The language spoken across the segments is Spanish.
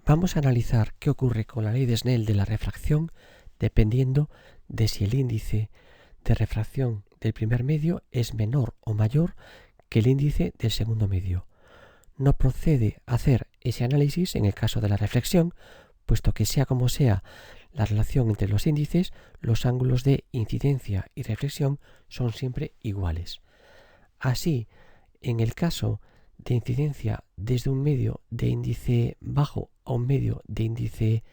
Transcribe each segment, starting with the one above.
Vamos a analizar qué ocurre con la ley de Snell de la refracción dependiendo de si el índice de refracción del primer medio es menor o mayor que el índice del segundo medio. No procede hacer ese análisis en el caso de la reflexión, puesto que sea como sea la relación entre los índices, los ángulos de incidencia y reflexión son siempre iguales. Así, en el caso de incidencia desde un medio de índice bajo a un medio de índice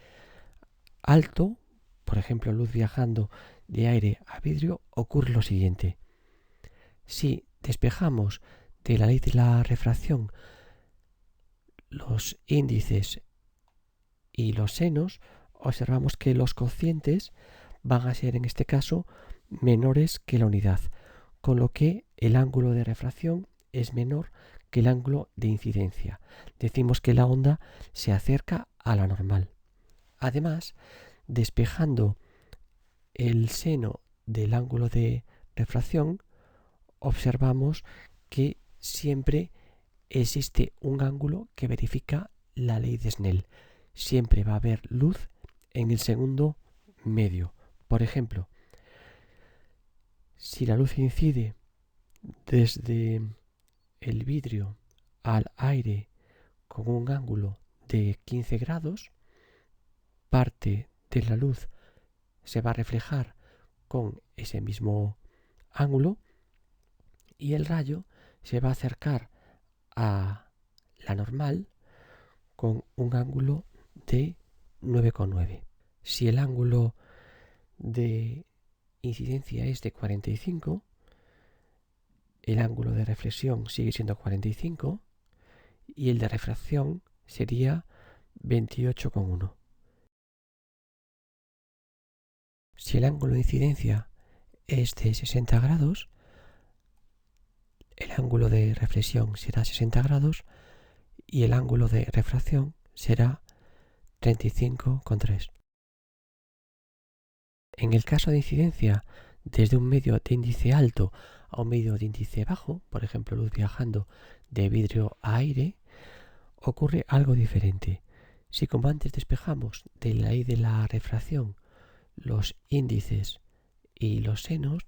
alto, por ejemplo luz viajando de aire a vidrio, ocurre lo siguiente. Si despejamos de la ley de la refracción los índices y los senos, observamos que los cocientes van a ser en este caso menores que la unidad, con lo que el ángulo de refracción es menor que el ángulo de incidencia. Decimos que la onda se acerca a la normal. Además, despejando el seno del ángulo de refracción, observamos que siempre existe un ángulo que verifica la ley de Snell. Siempre va a haber luz en el segundo medio. Por ejemplo, si la luz incide desde el vidrio al aire con un ángulo de 15 grados, parte de la luz se va a reflejar con ese mismo ángulo y el rayo se va a acercar a la normal con un ángulo de 9,9. Si el ángulo de incidencia es de 45, el ángulo de reflexión sigue siendo 45 y el de refracción sería 28,1. Si el ángulo de incidencia es de 60 grados, el ángulo de reflexión será 60 grados y el ángulo de refracción será 35,3. En el caso de incidencia desde un medio de índice alto a un medio de índice bajo, por ejemplo luz viajando de vidrio a aire, ocurre algo diferente. Si como antes despejamos de la ley de la refracción los índices y los senos,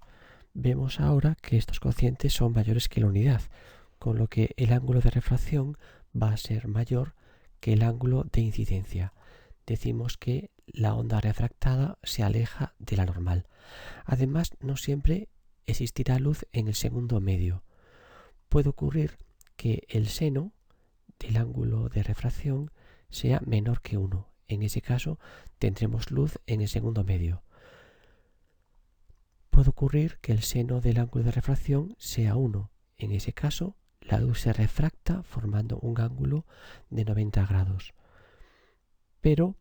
vemos ahora que estos cocientes son mayores que la unidad, con lo que el ángulo de refracción va a ser mayor que el ángulo de incidencia. Decimos que la onda refractada se aleja de la normal. Además, no siempre existirá luz en el segundo medio. Puede ocurrir que el seno del ángulo de refracción sea menor que 1. En ese caso, tendremos luz en el segundo medio. Puede ocurrir que el seno del ángulo de refracción sea 1. En ese caso, la luz se refracta formando un ángulo de 90 grados. Pero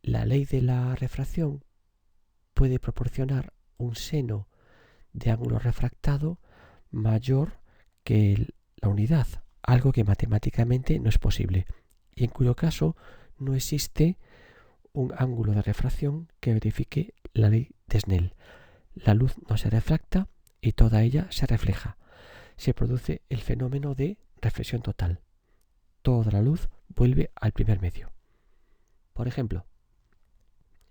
la ley de la refracción puede proporcionar un seno de ángulo refractado mayor que la unidad, algo que matemáticamente no es posible, y en cuyo caso no existe un ángulo de refracción que verifique la ley de Snell. La luz no se refracta y toda ella se refleja. Se produce el fenómeno de reflexión total. Toda la luz vuelve al primer medio. Por ejemplo,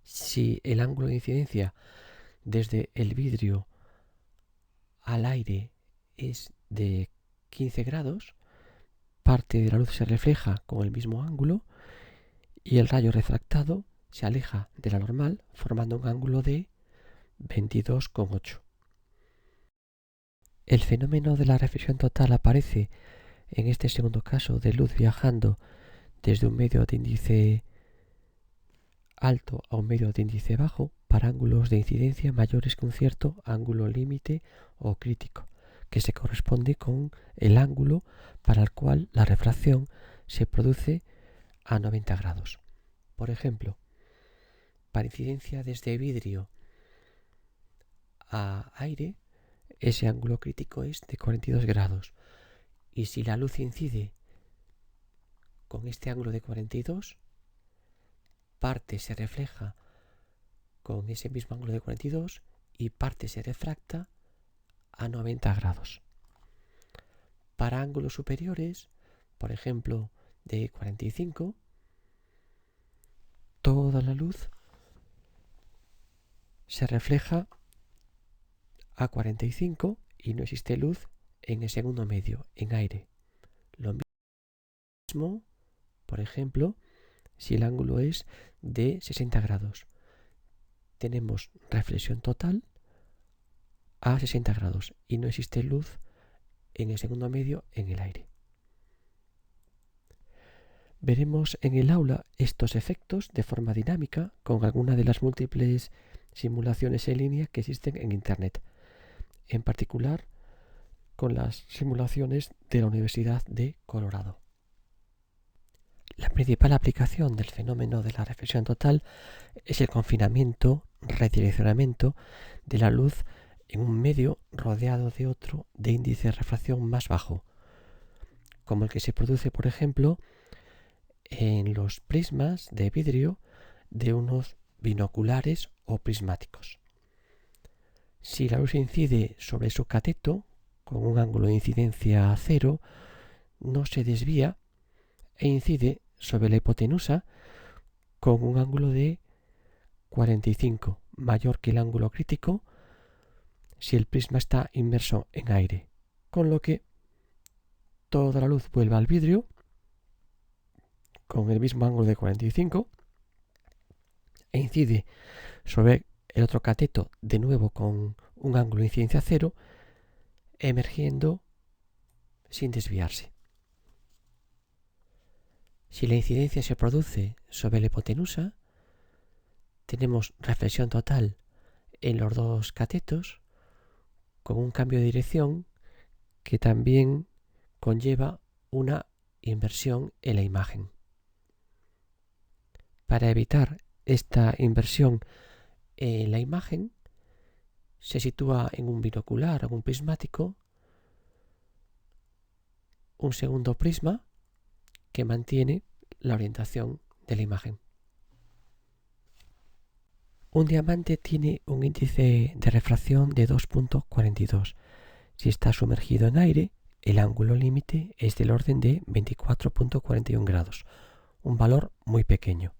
si el ángulo de incidencia desde el vidrio al aire es de 15 grados, parte de la luz se refleja con el mismo ángulo y el rayo refractado se aleja de la normal formando un ángulo de 22,8. El fenómeno de la reflexión total aparece en este segundo caso de luz viajando desde un medio de índice alto a un medio de índice bajo para ángulos de incidencia mayores que un cierto ángulo límite o crítico, que se corresponde con el ángulo para el cual la refracción se produce a 90 grados. Por ejemplo, para incidencia desde vidrio a aire, ese ángulo crítico es de 42 grados. Y si la luz incide con este ángulo de 42, parte se refleja con ese mismo ángulo de 42 y parte se refracta a 90 grados. Para ángulos superiores, por ejemplo de 45, toda la luz se refleja a 45 y no existe luz en el segundo medio, en aire. Lo mismo, por ejemplo, si el ángulo es de 60 grados. Tenemos reflexión total a 60 grados y no existe luz en el segundo medio, en el aire. Veremos en el aula estos efectos de forma dinámica con alguna de las múltiples simulaciones en línea que existen en Internet, en particular con las simulaciones de la Universidad de Colorado. La principal aplicación del fenómeno de la reflexión total es el confinamiento, redireccionamiento de la luz en un medio rodeado de otro de índice de refracción más bajo, como el que se produce, por ejemplo, en los prismas de vidrio de unos binoculares o prismáticos. Si la luz incide sobre su cateto con un ángulo de incidencia 0, no se desvía e incide sobre la hipotenusa con un ángulo de 45, mayor que el ángulo crítico si el prisma está inmerso en aire, con lo que toda la luz vuelve al vidrio con el mismo ángulo de 45 e incide sobre el otro cateto de nuevo con un ángulo de incidencia 0, emergiendo sin desviarse. Si la incidencia se produce sobre la hipotenusa, tenemos reflexión total en los dos catetos con un cambio de dirección que también conlleva una inversión en la imagen. Para evitar esta inversión en la imagen, se sitúa en un binocular o un prismático un segundo prisma que mantiene la orientación de la imagen. Un diamante tiene un índice de refracción de 2.42. Si está sumergido en aire, el ángulo límite es del orden de 24.41 grados, un valor muy pequeño.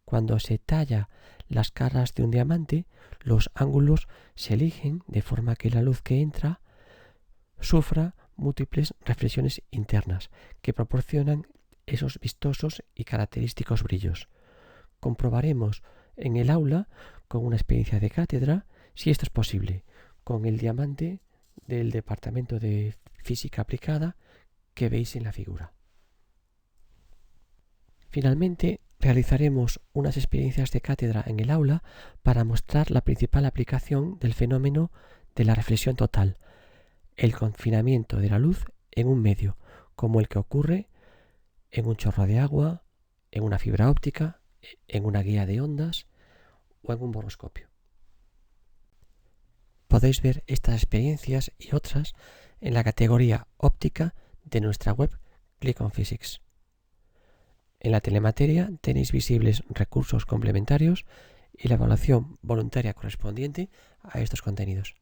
Cuando se talla las caras de un diamante, los ángulos se eligen de forma que la luz que entra sufra múltiples reflexiones internas que proporcionan esos vistosos y característicos brillos. Comprobaremos en el aula, con una experiencia de cátedra, si esto es posible, con el diamante del Departamento de Física Aplicada que veis en la figura. Finalmente, realizaremos unas experiencias de cátedra en el aula para mostrar la principal aplicación del fenómeno de la reflexión total, el confinamiento de la luz en un medio, como el que ocurre en un chorro de agua, en una fibra óptica, en una guía de ondas o en un boroscopio. Podéis ver estas experiencias y otras en la categoría óptica de nuestra web Click on Physics. En la telemateria tenéis visibles recursos complementarios y la evaluación voluntaria correspondiente a estos contenidos.